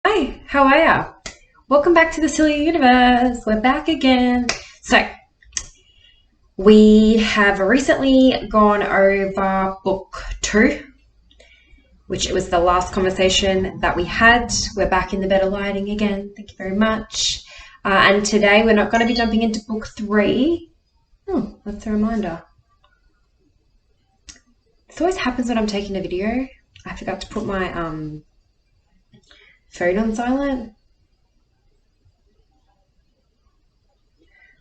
Hi, how are ya? Welcome back to the Siliou universe. We're back again. So, we have recently gone over book 2, which was the last conversation that we had. We're back in the better lighting again. Thank you very much. And today we're not going to be jumping into book 3. Oh, that's a reminder. This always happens when I'm taking a video. I forgot to put my phone on silent.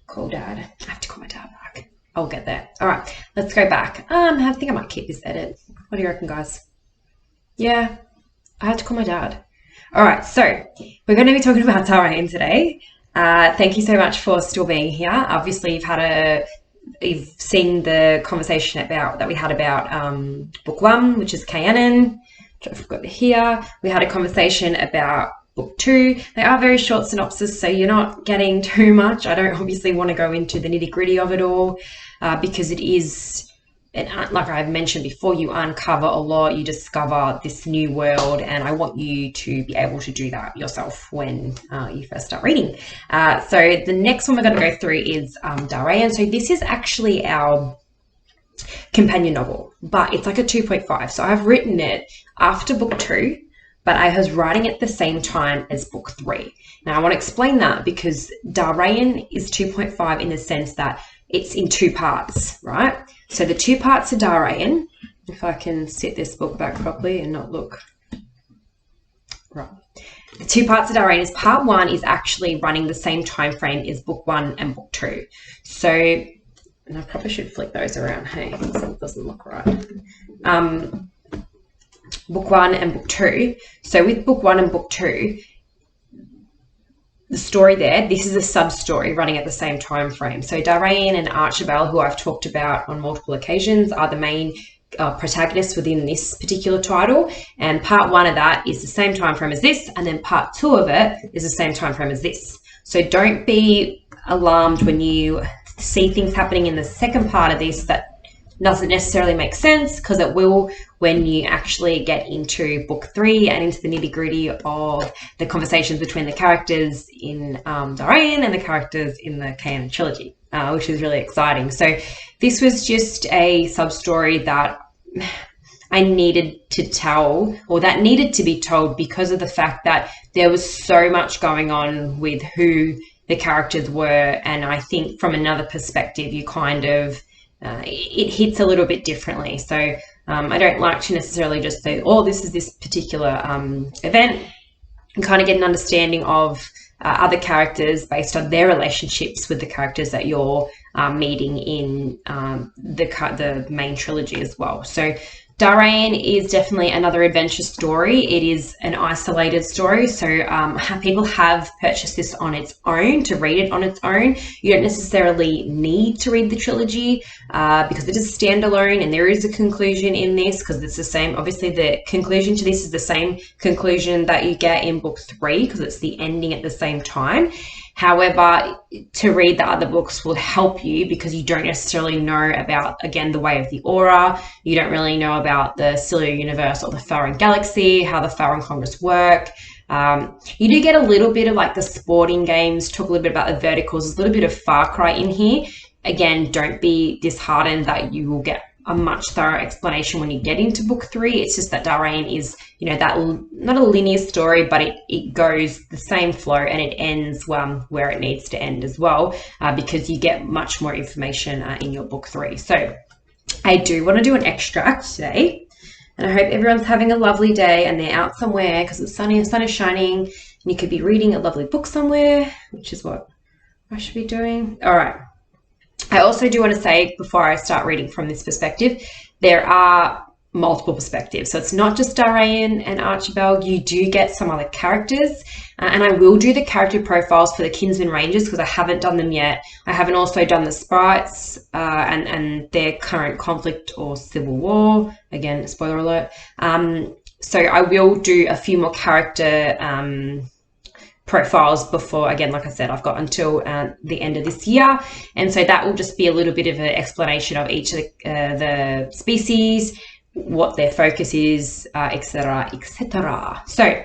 Call dad. I have to call my dad back. I'll get there. All right, let's go back. I think I might keep this edit. What do you reckon, guys? Yeah, I have to call my dad. All right, so we're going to be talking about Darayan today. Thank you so much for still being here. Obviously, you've seen the conversation that we had about book 1, which is Kaianan, which I've got here. We had a conversation about book 2. They are very short synopses, so you're not getting too much. I don't obviously want to go into the nitty-gritty of it all because it is, like I've mentioned before, you uncover a lot, you discover this new world, and I want you to be able to do that yourself when you first start reading. So the next one we're going to go through is Darayan. So this is actually our companion novel, but it's like a 2.5. So I've written it after book 2, but I was writing it at the same time as book 3. Now I want to explain that because Darayan is 2.5 in the sense that it's in 2 parts, right? So the 2 parts of Darayan, if I can sit this book back properly and not look, right. The 2 parts of Darayan is part 1 is actually running the same time frame as book 1 and book 2. So, and I probably should flick those around, hey, it doesn't look right. Book 1 and book 2. So with book 1 and book 2, the story there, this is a sub-story running at the same time frame. So Darayan and Archibald, who I've talked about on multiple occasions, are the main protagonists within this particular title. And part 1 of that is the same time frame as this, and then part 2 of it is the same time frame as this. So don't be alarmed when you see things happening in the second part of this that doesn't necessarily make sense, because it will when you actually get into book 3 and into the nitty-gritty of the conversations between the characters in Darayan and the characters in the Kaianan trilogy, which is really exciting. So this was just a sub-story that I needed to tell, or that needed to be told, because of the fact that there was so much going on with who the characters were, and I think from another perspective you kind of it hits a little bit differently. So I don't like to necessarily just say, oh, this is this particular event, and kind of get an understanding of other characters based on their relationships with the characters that you're meeting in the main trilogy as well. So Darayan is definitely another adventure story. It is an isolated story, so people have purchased this on its own, to read it on its own. You don't necessarily need to read the trilogy because it is standalone, and there is a conclusion in this, because it's the same. Obviously, the conclusion to this is the same conclusion that you get in book 3, because it's the ending at the same time. However, to read the other books will help you because you don't necessarily know about, again, the way of the aura. You don't really know about the Siliou universe or the Faron galaxy, how the Faron Congress work. You do get a little bit of like the sporting games, talk a little bit about the verticals. There's a little bit of Far Cry in here. Again, don't be disheartened that you will get a much thorough explanation when you get into book 3. It's just that Darayan is, that not a linear story, but it goes the same flow, and it ends where it needs to end as well, because you get much more information in your book 3. So I do want to do an extract today, and I hope everyone's having a lovely day and they're out somewhere because it's sunny, the sun is shining, and you could be reading a lovely book somewhere, which is what I should be doing. All right. I also do want to say, before I start reading from this perspective, there are multiple perspectives. So it's not just Darayan and Archibald. You do get some other characters, and I will do the character profiles for the Kinsman Rangers because I haven't done them yet. I haven't also done the sprites and their current conflict or civil war. Again, spoiler alert. So I will do a few more character profiles before, again, like I said, I've got until the end of this year, and so that will just be a little bit of an explanation of each of the species, what their focus is, etc., etc. So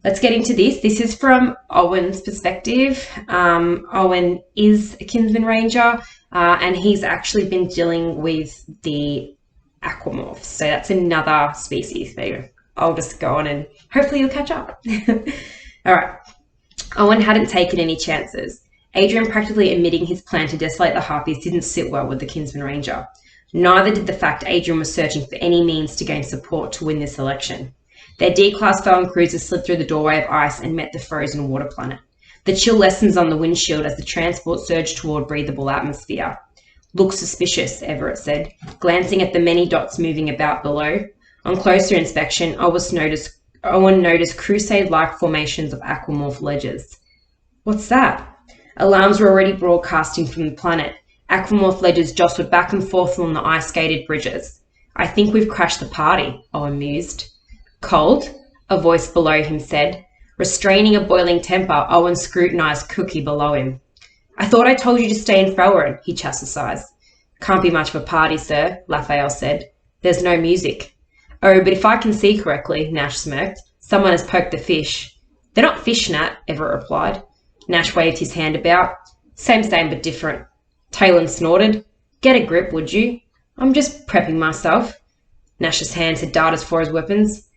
let's get into this. This is from Owen's perspective. Owen is a Kinsman Ranger, and he's actually been dealing with the aquamorphs. So that's another species. So I'll just go on and hopefully you'll catch up. All right. Owen hadn't taken any chances. Adrian practically admitting his plan to desolate the Harpies didn't sit well with the Kinsman Ranger. Neither did the fact Adrian was searching for any means to gain support to win this election. Their D-class Falcon cruiser slid through the doorway of ice and met the frozen water planet. The chill lessens on the windshield as the transport surged toward breathable atmosphere. "Looks suspicious," Everett said, glancing at the many dots moving about below. On closer inspection, Owen noticed crusade-like formations of aquamorph ledges. "What's that?" Alarms were already broadcasting from the planet. Aquamorph ledges jostled back and forth along the ice-skated bridges. "I think we've crashed the party," Owen mused. "Cold?" a voice below him said. Restraining a boiling temper, Owen scrutinized Cookie below him. "I thought I told you to stay in Felwyn," he chastised. "Can't be much of a party, sir," Raphael said. "There's no music." "Oh, but if I can see correctly," Nash smirked, "someone has poked the fish." "They're not fish, Nat," Everett replied. Nash waved his hand about. "Same but different." Talon snorted. "Get a grip, would you?" "I'm just prepping myself." Nash's hands had darted for his weapons.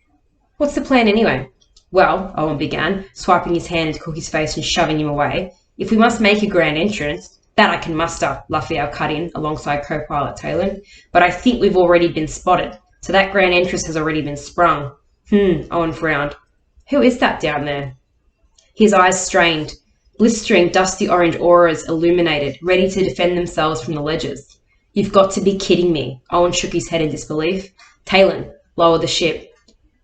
"What's the plan anyway?" "Well," Owen began, swiping his hand into Cookie's face and shoving him away. "If we must make a grand entrance—" "That I can muster," Raphael cut in, alongside co-pilot Talon. "But I think we've already been spotted, so that grand entrance has already been sprung." Owen frowned. "Who is that down there?" His eyes strained. Blistering, dusty orange auras illuminated, ready to defend themselves from the ledges. "You've got to be kidding me." Owen shook his head in disbelief. "Talon, lower the ship."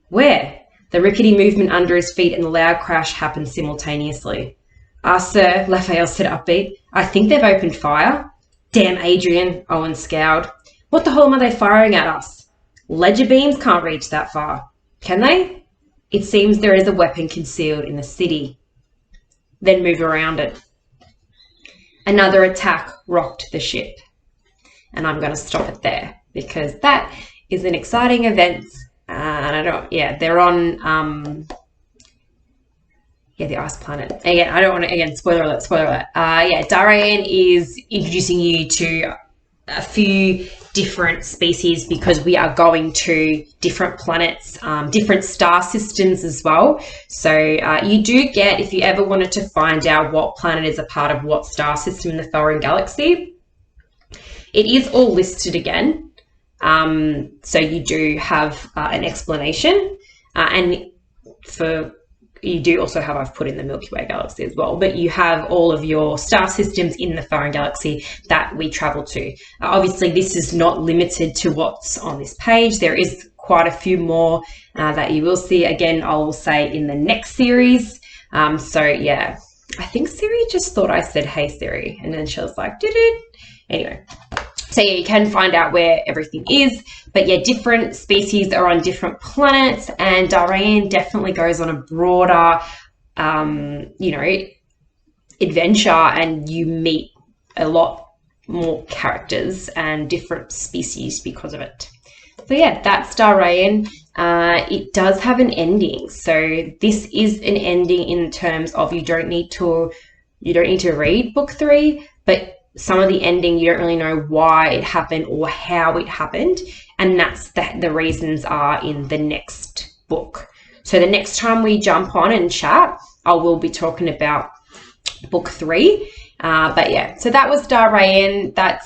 "Where?" The rickety movement under his feet and the loud crash happened simultaneously. Sir," Raphael said upbeat, "I think they've opened fire." "Damn Adrian," Owen scowled. "What the hell are they firing at us?" "Ledger beams can't reach that far." "Can they?" "It seems there is a weapon concealed in the city." "Then move around it." Another attack rocked the ship. And I'm going to stop it there because that is an exciting event. They're on, the ice planet. Again, I don't want to, spoiler alert. Darayan is introducing you to a few different species because we are going to different planets, different star systems as well. So you do get, if you ever wanted to find out what planet is a part of what star system in the Felwyn Galaxy, it is all listed again. So you do have an explanation, and you do also have, I've put in the Milky Way galaxy as well, but you have all of your star systems in the Felwyn Galaxy that we travel to. Obviously, this is not limited to what's on this page. There is quite a few more that you will see. Again, I will say in the next series. I think Siri just thought I said, "Hey Siri," and then she was like, "Did." Anyway. So yeah, you can find out where everything is, but yeah, different species are on different planets, and Darayan definitely goes on a broader, adventure, and you meet a lot more characters and different species because of it. So yeah, that's Darayan. It does have an ending, so this is an ending in terms of you don't need to read book 3, but some of the ending, you don't really know why it happened or how it happened. And that's the reasons are in the next book. So the next time we jump on and chat, I will be talking about book 3. So that was Darayan. I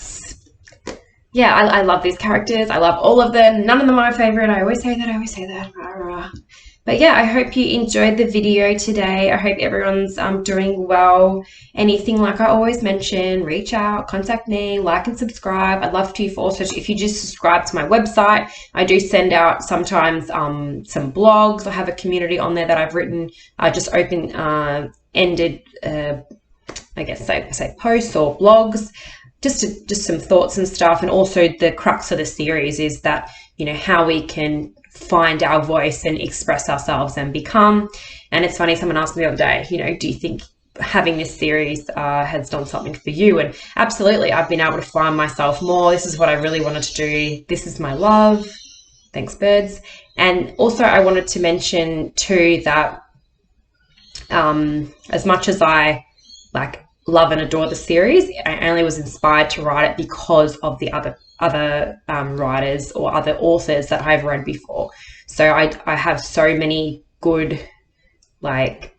love these characters. I love all of them. None of them are my favorite. I always say that. But yeah, I hope you enjoyed the video today. I hope everyone's doing well. Anything, like I always mention, reach out, contact me, like and subscribe. I'd love to also, if you just subscribe to my website, I do send out sometimes some blogs. I have a community on there that I've written, just open-ended, say posts or blogs. Just some thoughts and stuff. And also the crux of the series is that, how we can find our voice and express ourselves and become. And it's funny, someone asked me the other day, do you think having this series has done something for you? And absolutely, I've been able to find myself more. This is what I really wanted to do. This is my love. Thanks, birds. And also I wanted to mention too that As much as I like love and adore the series, I only was inspired to write it because of the other writers or other authors that I've read before. So I have so many good like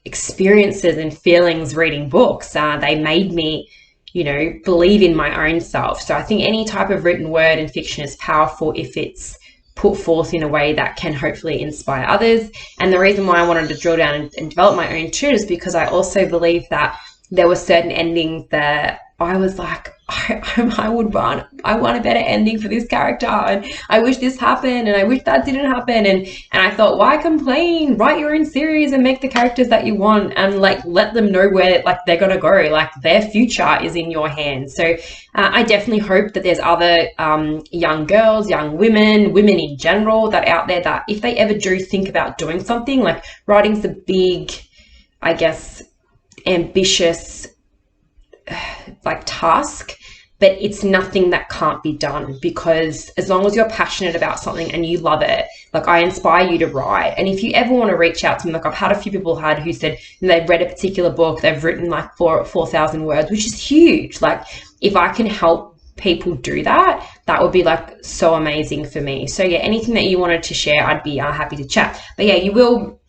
experiences and feelings reading books. They made me, believe in my own self. So I think any type of written word in fiction is powerful if it's put forth in a way that can hopefully inspire others. And the reason why I wanted to drill down and develop my own too is because I also believe that there were certain endings that I was like, I want a better ending for this character, and I wish this happened, and I wish that didn't happen, and I thought, why complain? Write your own series and make the characters that you want, and like let them know where like they're gonna go. Like their future is in your hands. So I definitely hope that there's other young girls, young women in general that out there that if they ever do think about doing something, like writing's a big, I guess, ambitious like task, but it's nothing that can't be done, because as long as you're passionate about something and you love it, like I inspire you to write. And if you ever want to reach out to me, like I've had a few people who said they've read a particular book, they've written like 4,000 words, which is huge. Like if I can help people do that, that would be like so amazing for me. So yeah, anything that you wanted to share, I'd be happy to chat. But yeah, you will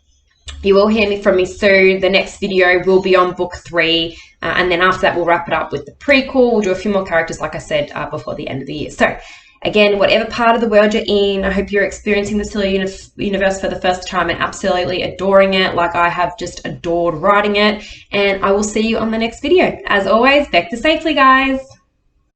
hear from me soon. The next video will be on book 3. And then after that, we'll wrap it up with the prequel. We'll do a few more characters, like I said, before the end of the year. So again, whatever part of the world you're in, I hope you're experiencing the Siliou universe for the first time and absolutely adoring it, like I have just adored writing it. And I will see you on the next video. As always, vector safely, guys.